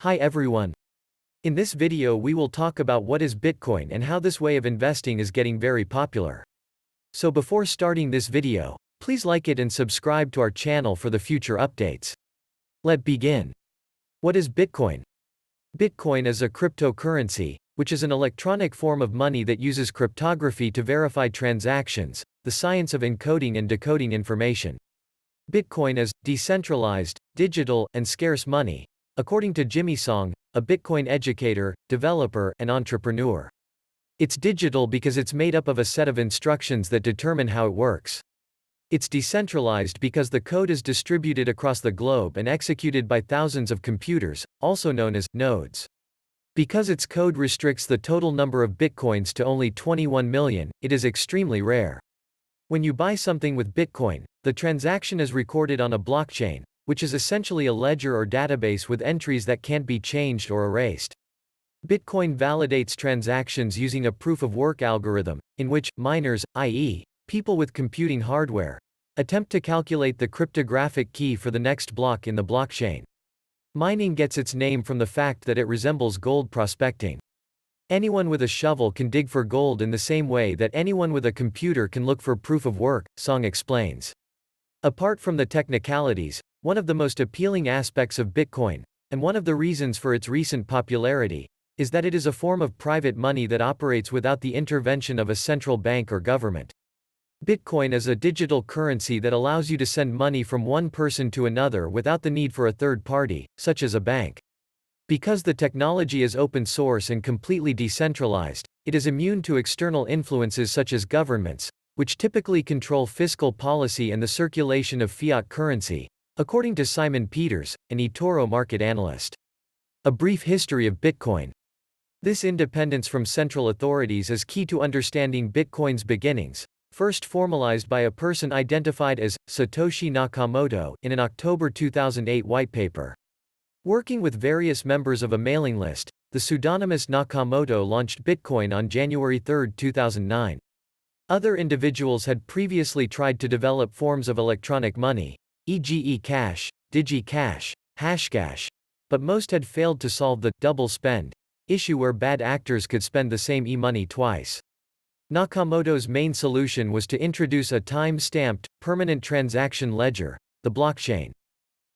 Hi everyone. In this video we will talk about what is Bitcoin and how this way of investing is getting very popular. So before starting this video, please like it and subscribe to our channel for the future updates. Let's begin. What is Bitcoin? Bitcoin is a cryptocurrency, which is an electronic form of money that uses cryptography to verify transactions, the science of encoding and decoding information. Bitcoin is decentralized, digital, and scarce money, according to Jimmy Song, a Bitcoin educator, developer, and entrepreneur. It's digital because it's made up of a set of instructions that determine how it works. It's decentralized because the code is distributed across the globe and executed by thousands of computers, also known as nodes. Because its code restricts the total number of bitcoins to only 21 million, it is extremely rare. When you buy something with Bitcoin, the transaction is recorded on a blockchain, which is essentially a ledger or database with entries that can't be changed or erased. Bitcoin validates transactions using a proof-of-work algorithm, in which miners, i.e., people with computing hardware, attempt to calculate the cryptographic key for the next block in the blockchain. Mining gets its name from the fact that it resembles gold prospecting. Anyone with a shovel can dig for gold in the same way that anyone with a computer can look for proof of work, Song explains. Apart from the technicalities, one of the most appealing aspects of Bitcoin, and one of the reasons for its recent popularity, is that it is a form of private money that operates without the intervention of a central bank or government. Bitcoin is a digital currency that allows you to send money from one person to another without the need for a third party, such as a bank. Because the technology is open source and completely decentralized, it is immune to external influences such as governments, which typically control fiscal policy and the circulation of fiat currency, according to Simon Peters, an eToro market analyst. A brief history of Bitcoin. This independence from central authorities is key to understanding Bitcoin's beginnings, first formalized by a person identified as Satoshi Nakamoto in an October 2008 white paper. Working with various members of a mailing list, the pseudonymous Nakamoto launched Bitcoin on January 3, 2009. Other individuals had previously tried to develop forms of electronic money, e.g. eCash, DigiCash, Hashcash, but most had failed to solve the double spend issue where bad actors could spend the same e-money twice. Nakamoto's main solution was to introduce a time-stamped, permanent transaction ledger, the blockchain.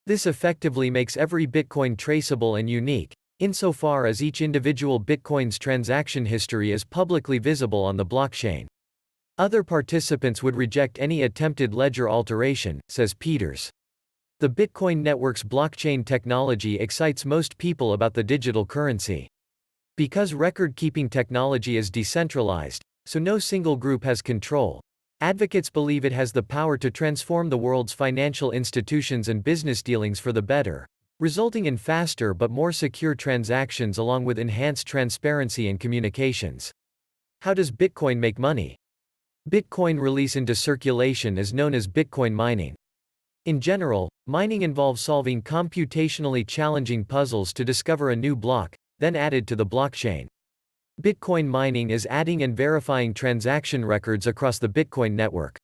This effectively makes every Bitcoin traceable and unique, insofar as each individual Bitcoin's transaction history is publicly visible on the blockchain. Other participants would reject any attempted ledger alteration, says Peters. The Bitcoin network's blockchain technology excites most people about the digital currency. Because record-keeping technology is decentralized, so no single group has control, advocates believe it has the power to transform the world's financial institutions and business dealings for the better, resulting in faster but more secure transactions along with enhanced transparency and communications. How does Bitcoin make money? Bitcoin release into circulation is known as Bitcoin mining. In general, mining involves solving computationally challenging puzzles to discover a new block, then added to the blockchain. Bitcoin mining is adding and verifying transaction records across the Bitcoin network.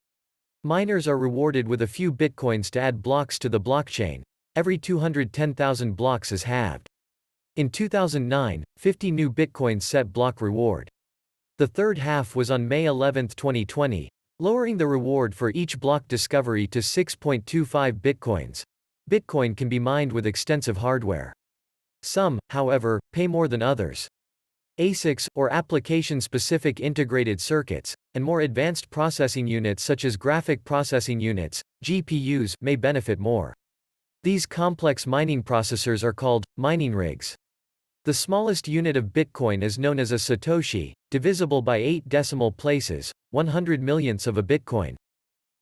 Miners are rewarded with a few Bitcoins to add blocks to the blockchain. Every 210,000 blocks is halved. In 2009, 50 new Bitcoins set block reward. The third half was on May 11, 2020, lowering the reward for each block discovery to 6.25 Bitcoins. Bitcoin can be mined with extensive hardware. Some, however, pay more than others. ASICs, or application-specific integrated circuits, and more advanced processing units such as graphic processing units, GPUs, may benefit more. These complex mining processors are called mining rigs. The smallest unit of Bitcoin is known as a Satoshi, divisible by 8 decimal places, 100 millionths of a Bitcoin.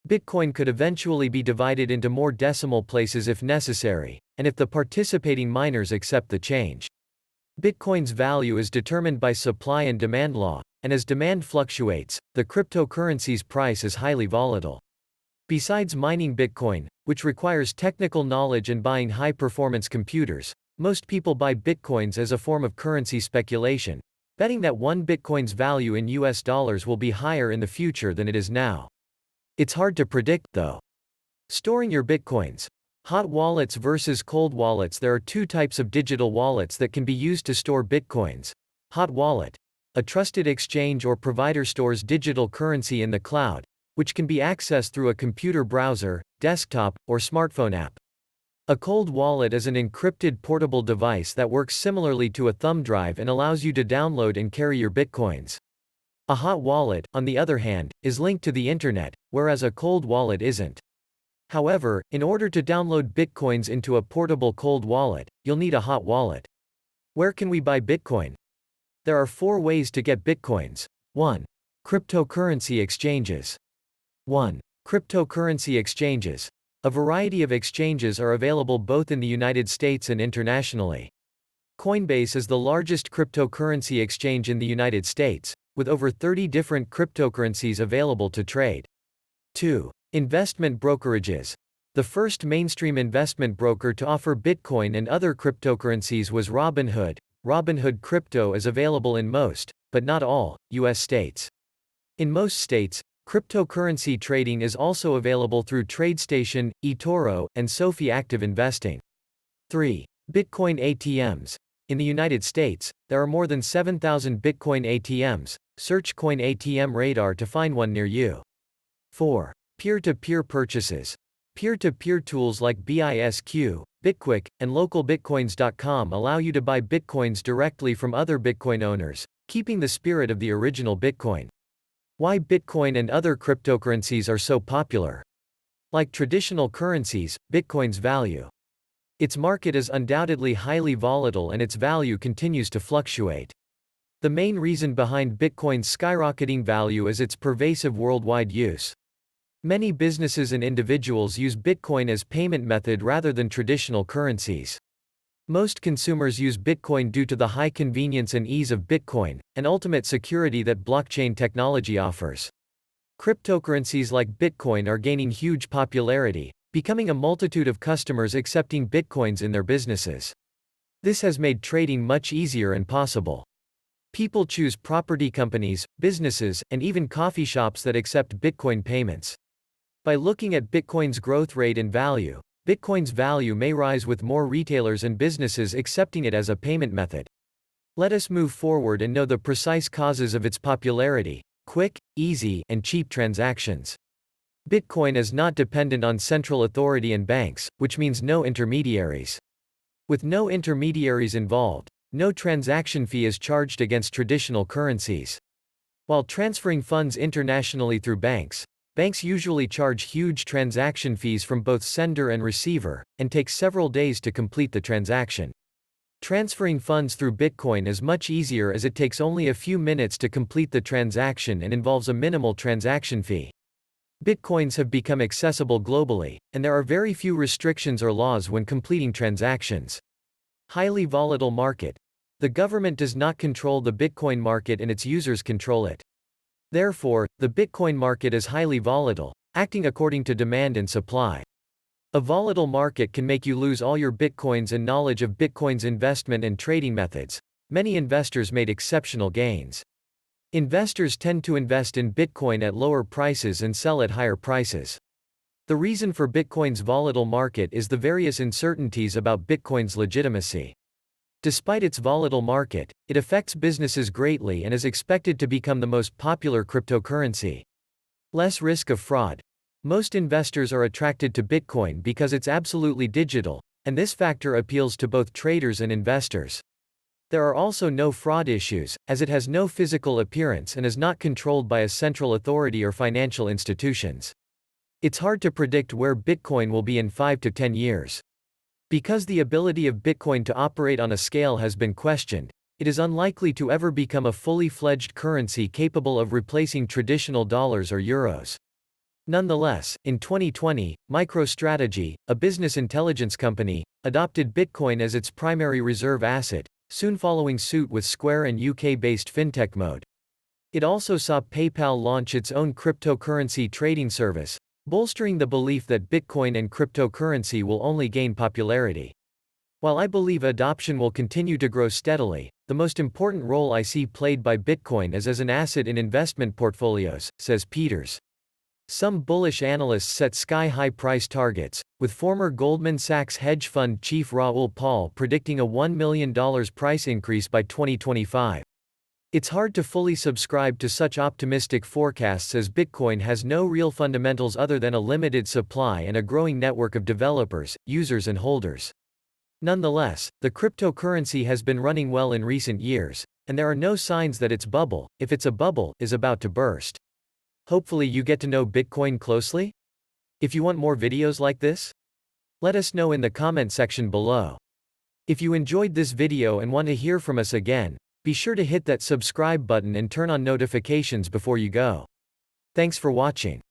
Bitcoin could eventually be divided into more decimal places if necessary, and if the participating miners accept the change. Bitcoin's value is determined by supply and demand law, and as demand fluctuates, the cryptocurrency's price is highly volatile. Besides mining Bitcoin, which requires technical knowledge and buying high-performance computers, most people buy Bitcoins as a form of currency speculation, betting that one Bitcoin's value in US dollars will be higher in the future than it is now. It's hard to predict, though. Storing your Bitcoins. Hot wallets versus cold wallets. There are two types of digital wallets that can be used to store bitcoins. Hot wallet. A trusted exchange or provider stores digital currency in the cloud, which can be accessed through a computer browser, desktop, or smartphone app. A cold wallet is an encrypted portable device that works similarly to a thumb drive and allows you to download and carry your bitcoins. A hot wallet, on the other hand, is linked to the internet, whereas a cold wallet isn't. However, in order to download bitcoins into a portable cold wallet, you'll need a hot wallet. Where can we buy Bitcoin? There are 4 ways to get bitcoins. 1. Cryptocurrency exchanges. 1. Cryptocurrency exchanges. A variety of exchanges are available both in the United States and internationally. Coinbase is the largest cryptocurrency exchange in the United States, with over 30 different cryptocurrencies available to trade. 2. Investment brokerages. The first mainstream investment broker to offer Bitcoin and other cryptocurrencies was Robinhood. Robinhood Crypto is available in most, but not all, U.S. states. In most states, cryptocurrency trading is also available through TradeStation, eToro, and Sophie Active Investing. 3. Bitcoin ATMs. In the United States, there are more than 7,000 Bitcoin ATMs. Search Coin ATM Radar to find one near you. 4. Peer-to-peer purchases. Peer-to-peer tools like BISQ, Bitquick, and localbitcoins.com allow you to buy bitcoins directly from other Bitcoin owners, keeping the spirit of the original Bitcoin. Why Bitcoin and other cryptocurrencies are so popular? Like traditional currencies, Bitcoin's value. Its market is undoubtedly highly volatile and its value continues to fluctuate. The main reason behind Bitcoin's skyrocketing value is its pervasive worldwide use. Many businesses and individuals use Bitcoin as payment method rather than traditional currencies. Most consumers use Bitcoin due to the high convenience and ease of Bitcoin, and ultimate security that blockchain technology offers. Cryptocurrencies like Bitcoin are gaining huge popularity, becoming a multitude of customers accepting Bitcoins in their businesses. This has made trading much easier and possible. People choose property companies, businesses, and even coffee shops that accept Bitcoin payments. By looking at Bitcoin's growth rate and value, Bitcoin's value may rise with more retailers and businesses accepting it as a payment method. Let us move forward and know the precise causes of its popularity: quick, easy, and cheap transactions. Bitcoin is not dependent on central authority and banks, which means no intermediaries. With no intermediaries involved, no transaction fee is charged against traditional currencies. While transferring funds internationally through banks usually charge huge transaction fees from both sender and receiver, and take several days to complete the transaction. Transferring funds through Bitcoin is much easier as it takes only a few minutes to complete the transaction and involves a minimal transaction fee. Bitcoins have become accessible globally, and there are very few restrictions or laws when completing transactions. Highly volatile market. The government does not control the Bitcoin market and its users control it. Therefore, the Bitcoin market is highly volatile, acting according to demand and supply. A volatile market can make you lose all your Bitcoins and knowledge of Bitcoin's investment and trading methods. Many investors made exceptional gains. Investors tend to invest in Bitcoin at lower prices and sell at higher prices. The reason for Bitcoin's volatile market is the various uncertainties about Bitcoin's legitimacy. Despite its volatile market, it affects businesses greatly and is expected to become the most popular cryptocurrency. Less risk of fraud. Most investors are attracted to Bitcoin because it's absolutely digital, and this factor appeals to both traders and investors. There are also no fraud issues, as it has no physical appearance and is not controlled by a central authority or financial institutions. It's hard to predict where Bitcoin will be in 5 to 10 years. Because the ability of Bitcoin to operate on a scale has been questioned, it is unlikely to ever become a fully fledged currency capable of replacing traditional dollars or euros. Nonetheless, in 2020, MicroStrategy, a business intelligence company, adopted Bitcoin as its primary reserve asset, soon following suit with Square and UK-based fintech Mode. It also saw PayPal launch its own cryptocurrency trading service, bolstering the belief that Bitcoin and cryptocurrency will only gain popularity. While I believe adoption will continue to grow steadily, the most important role I see played by Bitcoin is as an asset in investment portfolios, says Peters. Some bullish analysts set sky-high price targets, with former Goldman Sachs hedge fund chief Raoul Pal predicting a $1 million price increase by 2025. It's hard to fully subscribe to such optimistic forecasts as Bitcoin has no real fundamentals other than a limited supply and a growing network of developers, users and holders. Nonetheless, the cryptocurrency has been running well in recent years, and there are no signs that its bubble, if it's a bubble, is about to burst. Hopefully you get to know Bitcoin closely? If you want more videos like this, let us know in the comment section below. If you enjoyed this video and want to hear from us again, be sure to hit that subscribe button and turn on notifications before you go. Thanks for watching.